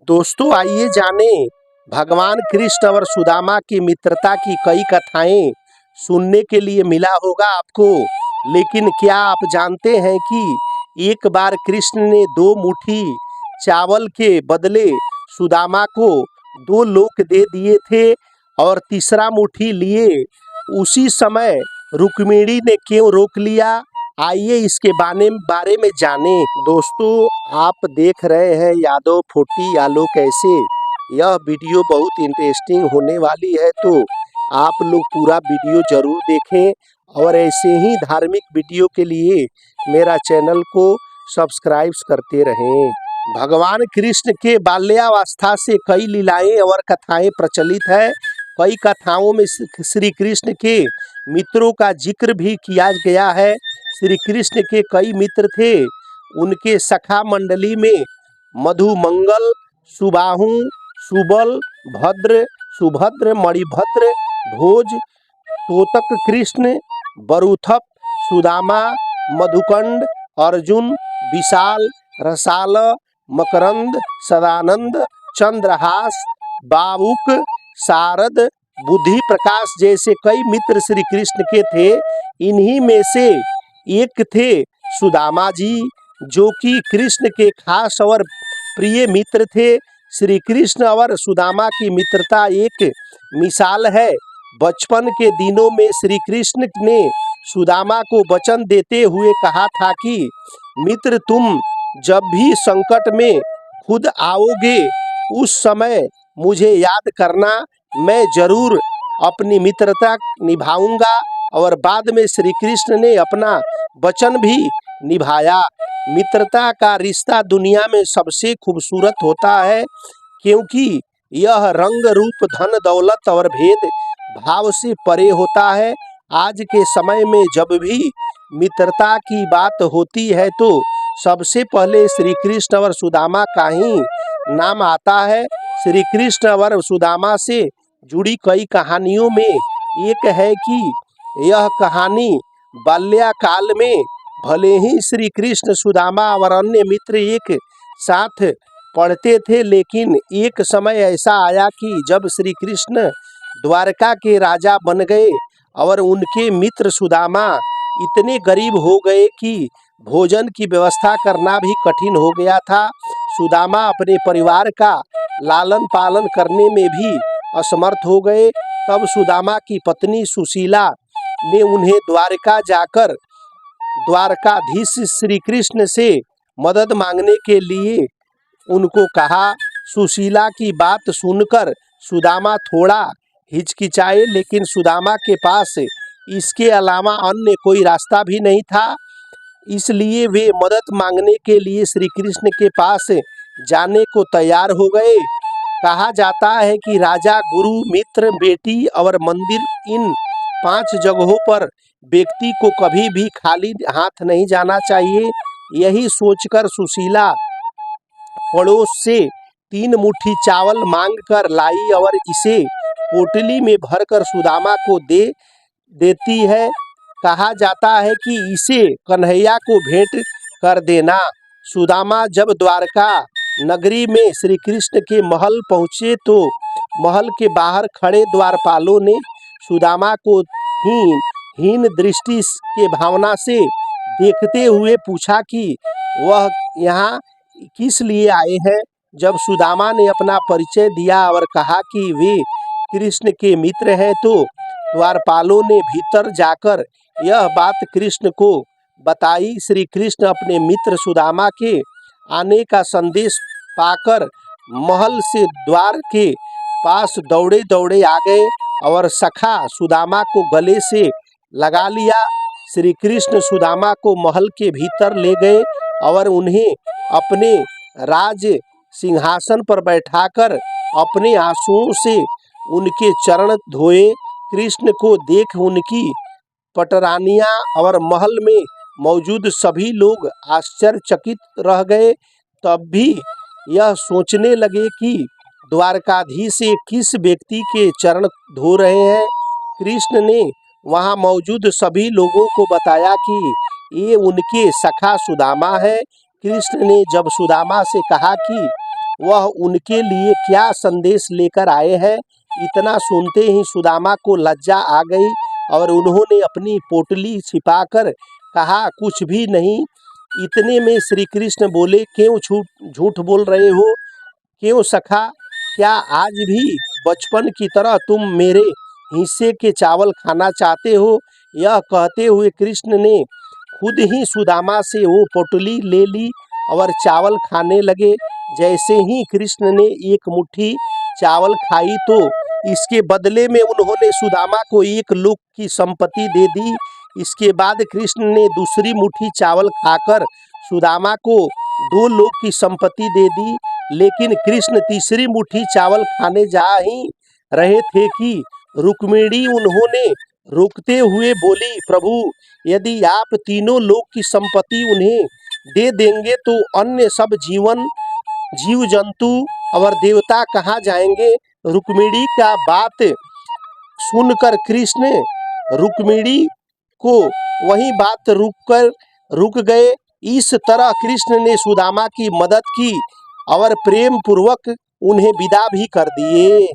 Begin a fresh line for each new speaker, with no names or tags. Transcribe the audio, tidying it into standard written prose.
दोस्तों आइए जाने भगवान कृष्ण और सुदामा की मित्रता की कई कथाएं सुनने के लिए मिला होगा आपको। लेकिन क्या आप जानते हैं कि एक बार कृष्ण ने 2 मुट्ठी चावल के बदले सुदामा को 2 लोक दे दिए थे और तीसरा मुट्ठी लिए उसी समय रुक्मिणी ने क्यों रोक लिया? आइए इसके बारे में जाने। दोस्तों आप देख रहे हैं यादव 40 आलोक कैसे। यह वीडियो बहुत इंटरेस्टिंग होने वाली है, तो आप लोग पूरा वीडियो जरूर देखें और ऐसे ही धार्मिक वीडियो के लिए मेरा चैनल को सब्सक्राइब करते रहें। भगवान कृष्ण के बाल्यावस्था से कई लीलाएं और कथाएं प्रचलित है। कई कथाओं में श्री कृष्ण के मित्रों का जिक्र भी किया गया है। श्री कृष्ण के कई मित्र थे। उनके सखा मंडली में मधुमंगल, सुबाहु, सुबल, भद्र, सुभद्र, मणिभद्र, भोज, तोतक कृष्ण, बरुथप, सुदामा, मधुकंड, अर्जुन, विशाल, रसाल, मकरंद, सदानंद, चंद्रहास, बाबुक, शारद, बुद्धि प्रकाश जैसे कई मित्र श्री कृष्ण के थे। इन्हीं में से एक थे सुदामा जी, जो कि कृष्ण के खास और प्रिय मित्र थे। श्री कृष्ण और सुदामा की मित्रता एक मिसाल है। बचपन के दिनों में श्री कृष्ण ने सुदामा को वचन देते हुए कहा था कि मित्र तुम जब भी संकट में खुद आओगे उस समय मुझे याद करना, मैं जरूर अपनी मित्रता निभाऊंगा। और बाद में श्री कृष्ण ने अपना वचन भी निभाया। मित्रता का रिश्ता दुनिया में सबसे खूबसूरत होता है, क्योंकि यह रंग रूप धन दौलत और भेद भाव से परे होता है। आज के समय में जब भी मित्रता की बात होती है तो सबसे पहले श्री कृष्ण और सुदामा का ही नाम आता है। श्री कृष्ण और सुदामा से जुड़ी कई कहानियों में एक है कि यह कहानी बाल्यकाल में भले ही श्री कृष्ण, सुदामा और अन्य मित्र एक साथ पढ़ते थे, लेकिन एक समय ऐसा आया कि जब श्री कृष्ण द्वारका के राजा बन गए और उनके मित्र सुदामा इतने गरीब हो गए कि भोजन की व्यवस्था करना भी कठिन हो गया था। सुदामा अपने परिवार का लालन पालन करने में भी असमर्थ हो गए। तब सुदामा की पत्नी सुशीला ने उन्हें द्वारका जाकर द्वारकाधीश श्री कृष्ण से मदद मांगने के लिए उनको कहा। सुशीला की बात सुनकर सुदामा थोड़ा हिचकिचाए, लेकिन सुदामा के पास इसके अलावा अन्य कोई रास्ता भी नहीं था, इसलिए वे मदद मांगने के लिए श्री कृष्ण के पास जाने को तैयार हो गए। कहा जाता है कि राजा, गुरु, मित्र, बेटी और मंदिर, इन 5 जगहों पर व्यक्ति को कभी भी खाली हाथ नहीं जाना चाहिए। यही सोचकर सुशीला पड़ोस से 3 मुट्ठी चावल मांग कर लाई और इसे पोटली में भरकर सुदामा को दे देती है। कहा जाता है कि इसे कन्हैया को भेंट कर देना। सुदामा जब द्वारका नगरी में श्री कृष्ण के महल पहुँचे तो महल के बाहर खड़े द्वारपालों ने सुदामा को हीन दृष्टि के भावना से देखते हुए पूछा कि वह यहाँ किस लिए आए हैं। जब सुदामा ने अपना परिचय दिया और कहा कि वे कृष्ण के मित्र हैं, तो द्वारपालों ने भीतर जाकर यह बात कृष्ण को बताई। श्री कृष्ण अपने मित्र सुदामा के आने का संदेश पाकर महल से द्वार के पास दौड़े दौड़े आ गए और सखा सुदामा को गले से लगा लिया। श्री कृष्ण सुदामा को महल के भीतर ले गए और उन्हें अपने राज सिंहासन पर बैठाकर अपने आंसुओं से उनके चरण धोए। कृष्ण को देख उनकी पटरानियां और महल में मौजूद सभी लोग आश्चर्यचकित रह गए। तब भी यह सोचने लगे कि द्वारकाधीश किस व्यक्ति के चरण धो रहे हैं। कृष्ण ने वहां मौजूद सभी लोगों को बताया कि ये उनके सखा सुदामा है। कृष्ण ने जब सुदामा से कहा कि वह उनके लिए क्या संदेश लेकर आए हैं। इतना सुनते ही सुदामा को लज्जा आ गई और उन्होंने अपनी पोटली छिपाकर कहा, कुछ भी नहीं। इतने में श्री कृष्ण बोले, क्यों झूठ झूठ बोल रहे हो, क्यों सखा? क्या आज भी बचपन की तरह तुम मेरे हिस्से के चावल खाना चाहते हो? यह कहते हुए कृष्ण ने खुद ही सुदामा से वो पोटली ले ली और चावल खाने लगे। जैसे ही कृष्ण ने एक मुट्ठी चावल खाई तो इसके बदले में उन्होंने सुदामा को 1 लोक की संपत्ति दे दी। इसके बाद कृष्ण ने दूसरी मुट्ठी चावल खाकर सुदामा को 2 लोक की संपत्ति दे दी। लेकिन कृष्ण तीसरी मुट्ठी चावल खाने जा ही रहे थे कि रुक्मिणी उन्होंने रोकते हुए बोली, प्रभु, यदि आप तीनों लोक की संपत्ति उन्हें दे देंगे तो अन्य सब जीव जंतु और देवता कहाँ जाएंगे? रुक्मिणी का बात सुनकर कृष्ण रुक्मिणी को वही बात रुक गए। इस तरह कृष्ण ने सुदामा की मदद की और प्रेम पूर्वक उन्हें विदा भी कर दिए।